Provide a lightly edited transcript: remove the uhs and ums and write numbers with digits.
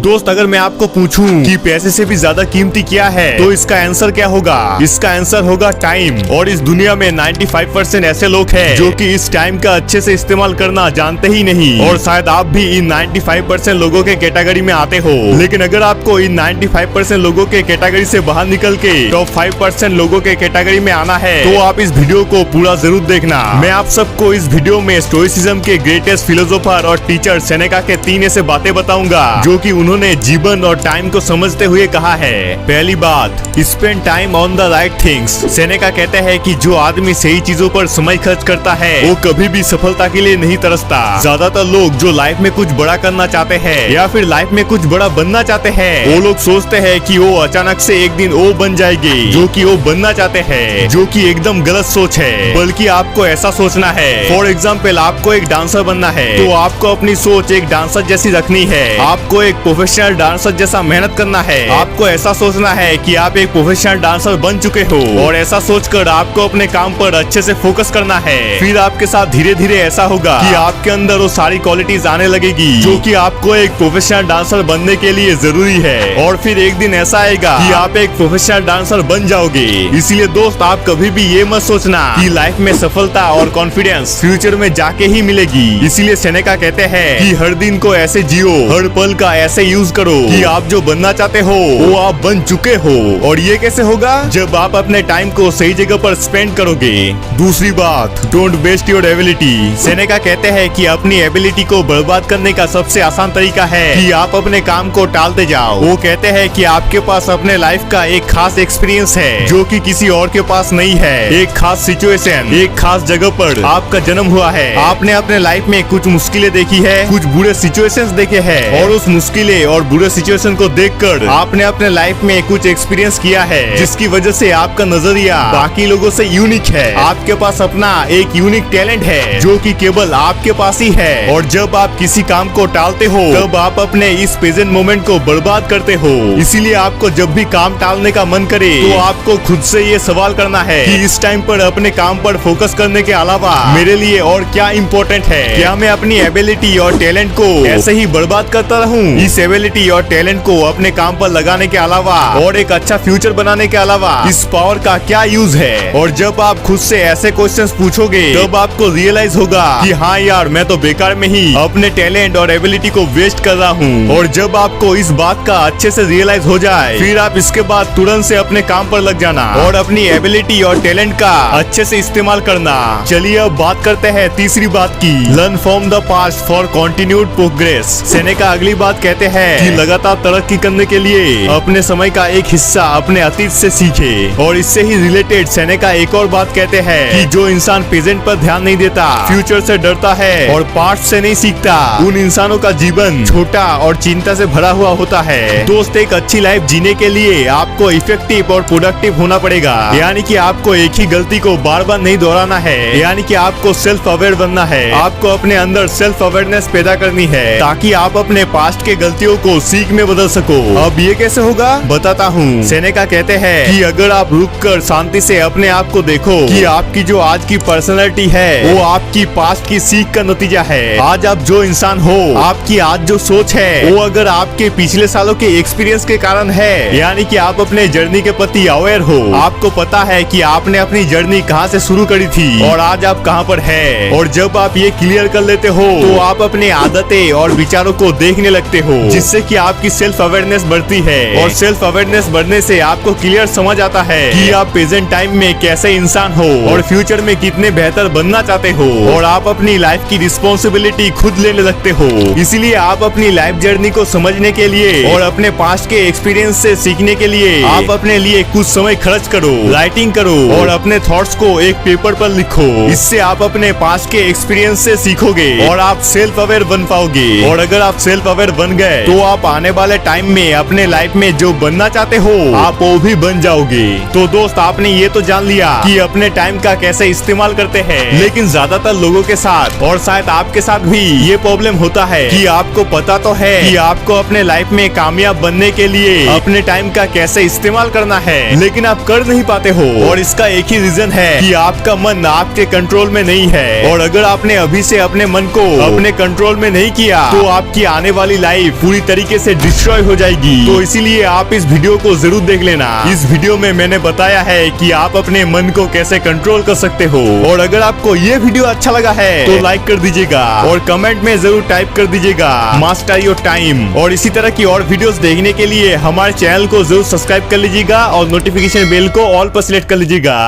दोस्त अगर मैं आपको पूछूं कि पैसे से भी ज्यादा कीमती क्या है तो इसका आंसर क्या होगा? इसका आंसर होगा टाइम। और इस दुनिया में 95% ऐसे लोग हैं जो कि इस टाइम का अच्छे से इस्तेमाल करना जानते ही नहीं। और शायद आप भी इन 95% लोगों के कैटेगरी में आते हो। लेकिन अगर आपको इन 95% लोगों के कैटेगरी से बाहर निकल के टॉप 5% लोगों के कैटेगरी में आना है तो आप इस वीडियो को पूरा जरूर देखना। मैं आप सबको इस वीडियो में स्टोइसिज्म के ग्रेटेस्ट फिलोसोफर और टीचर सेनेका के 3 ऐसे बातें बताऊंगा जो कि उन्होंने जीवन और टाइम को समझते हुए कहा है। पहली बात, spend time on the right things. Seneca कहते हैं कि जो आदमी सही चीजों पर समय खर्च करता है वो कभी भी सफलता के लिए नहीं तरसता। ज्यादातर लोग जो लाइफ में कुछ बड़ा करना चाहते हैं या फिर लाइफ में कुछ बड़ा बनना चाहते हैं वो लोग सोचते हैं कि वो अचानक से एक दिन वो बन जाएंगे जो कि वो बनना चाहते हैं, जो कि एकदम गलत सोच है। बल्कि आपको ऐसा सोचना है, फॉर एग्जाम्पल आपको एक डांसर बनना है तो आपको अपनी सोच एक डांसर जैसी रखनी है। आपको एक प्रोफेशनल डांसर जैसा मेहनत करना है। आपको ऐसा सोचना है कि आप एक प्रोफेशनल डांसर बन चुके हो और ऐसा सोचकर आपको अपने काम पर अच्छे से फोकस करना है। फिर आपके साथ धीरे धीरे ऐसा होगा कि आपके अंदर वो सारी क्वालिटीज आने लगेगी जो कि आपको एक प्रोफेशनल डांसर बनने के लिए जरूरी है। और फिर एक दिन ऐसा आएगा कि आप एक प्रोफेशनल डांसर बन जाओगे। इसीलिए दोस्त आप कभी भी ये मत सोचना कि लाइफ में सफलता और कॉन्फिडेंस फ्यूचर में जाके ही मिलेगी। इसीलिए सेनेका कहते हैं कि हर दिन को ऐसे जियो, हर पल का ऐसे यूज करो कि आप जो बनना चाहते हो वो आप बन चुके हो। और ये कैसे होगा? जब आप अपने टाइम को सही जगह पर स्पेंड करोगे। दूसरी बात, don't waste your ability. Seneca कहते हैं कि अपनी एबिलिटी को बर्बाद करने का सबसे आसान तरीका है कि आप अपने काम को टालते जाओ। वो कहते हैं कि आपके पास अपने लाइफ का एक खास एक्सपीरियंस है जो कि किसी और के पास नहीं है। एक खास सिचुएशन, एक खास जगह पर आपका जन्म हुआ है। आपने अपने लाइफ में कुछ मुश्किलें देखी है, कुछ बुरे सिचुएशंस देखे हैं और उस मुश्किलें और बुरे सिचुएशन को देखकर आपने अपने लाइफ में कुछ एक्सपीरियंस किया है जिसकी वजह से आपका नजरिया बाकी लोगों से यूनिक है। आपके पास अपना एक यूनिक टैलेंट है जो कि केवल आपके पास ही है। और जब आप किसी काम को टालते हो तब आप अपने इस प्रेजेंट मोमेंट को बर्बाद करते हो। इसीलिए आपको जब भी काम टालने का मन करे तो आपको खुद से ये सवाल करना है कि इस टाइम पर अपने काम पर फोकस करने के अलावा मेरे लिए और क्या इम्पोर्टेंट है। क्या मैं अपनी एबिलिटी और टैलेंट को ऐसे ही बर्बाद करता रहूं? इस एबिलिटी और टैलेंट को अपने काम पर लगाने के अलावा और एक अच्छा फ्यूचर बनाने के अलावा इस पावर का क्या यूज है? और जब आप खुद से ऐसे क्वेश्चंस पूछोगे तब आपको रियलाइज होगा कि हाँ यार, मैं तो बेकार में ही अपने टैलेंट और एबिलिटी को वेस्ट कर रहा हूँ। और जब आपको इस बात का अच्छे से रियलाइज हो जाए फिर आप इसके बाद तुरंत से अपने काम पर लग जाना और अपनी एबिलिटी और टैलेंट का अच्छे से इस्तेमाल करना। चलिए अब बात करते हैं तीसरी बात की, learn from the past for continued progress. Seneca अगली बात कहते हैं कि लगातार तरक्की करने के लिए अपने समय का एक हिस्सा अपने अतीत से सीखे। और इससे ही रिलेटेड सेनेका एक और बात कहते हैं कि जो इंसान प्रेजेंट पर ध्यान नहीं देता, फ्यूचर से डरता है और पास्ट से नहीं सीखता, उन इंसानों का जीवन छोटा और चिंता से भरा हुआ होता है। दोस्त, एक अच्छी लाइफ जीने के लिए आपको इफेक्टिव और प्रोडक्टिव होना पड़ेगा। यानी कि आपको एक ही गलती को बार बार नहीं दोहराना है। यानी कि आपको सेल्फ अवेयर बनना है। आपको अपने अंदर सेल्फ अवेयरनेस पैदा करनी है ताकि आप अपने पास्ट के गलतियों को सीख में बदल सको। अब ये कैसे होगा बताता हूँ। सेनेका कहते हैं कि अगर आप रुककर शांति से अपने आप को देखो कि आपकी जो आज की पर्सनैलिटी है वो आपकी पास्ट की सीख का नतीजा है। आज आप जो इंसान हो, आपकी आज जो सोच है वो अगर आपके पिछले सालों के एक्सपीरियंस के कारण है। यानी कि आप अपने जर्नी के प्रति अवेयर हो। आपको पता है कि आपने अपनी जर्नी कहाँ से शुरू करी थी और आज आप कहाँ पर है। और जब आप ये क्लियर कर लेते हो तो आप अपने आदतें और विचारों को देखने लगते हो जिससे कि आपकी सेल्फ अवेयरनेस बढ़ती है। और सेल्फ अवेयरनेस बढ़ने से आपको क्लियर समझ आता है कि आप प्रेजेंट टाइम में कैसे इंसान हो और फ्यूचर में कितने बेहतर बनना चाहते हो। और आप अपनी लाइफ की रिस्पॉन्सिबिलिटी खुद लेने लगते हो। इसीलिए आप अपनी लाइफ जर्नी को समझने के लिए और अपने पास्ट के एक्सपीरियंस से सीखने के लिए आप अपने लिए कुछ समय खर्च करो, राइटिंग करो और अपने थॉट्स को एक पेपर पर लिखो। इससे आप अपने पास्ट के एक्सपीरियंस से सीखोगे और आप सेल्फ अवेयर बन पाओगे। और अगर आप सेल्फ अवेयर बन गए तो आप आने वाले टाइम में अपने लाइफ में जो बनना चाहते हो आप वो भी बन जाओगे। तो दोस्त, आपने ये तो जान लिया कि अपने टाइम का कैसे इस्तेमाल करते हैं। लेकिन ज्यादातर लोगों के साथ और शायद आपके साथ भी ये प्रॉब्लम होता है कि आपको पता तो है कि आपको अपने लाइफ में कामयाब बनने के लिए अपने टाइम का कैसे इस्तेमाल करना है, लेकिन आप कर नहीं पाते हो। और इसका एक ही रीजन है कि आपका मन आपके कंट्रोल में नहीं है। और अगर आपने अभी से अपने मन को अपने कंट्रोल में नहीं किया तो आपकी आने वाली लाइफ पूरी तरीके से डिस्ट्रॉय हो जाएगी। तो इसीलिए आप इस वीडियो को जरूर देख लेना। इस वीडियो में मैंने बताया है कि आप अपने मन को कैसे कंट्रोल कर सकते हो। और अगर आपको ये वीडियो अच्छा लगा है तो लाइक कर दीजिएगा और कमेंट में जरूर टाइप कर दीजिएगा मास्टर योर टाइम। और इसी तरह की और वीडियोस देखने के लिए हमारे चैनल को जरूर सब्सक्राइब कर लीजिएगा और नोटिफिकेशन बेल को ऑल पर सिलेक्ट कर लीजिएगा।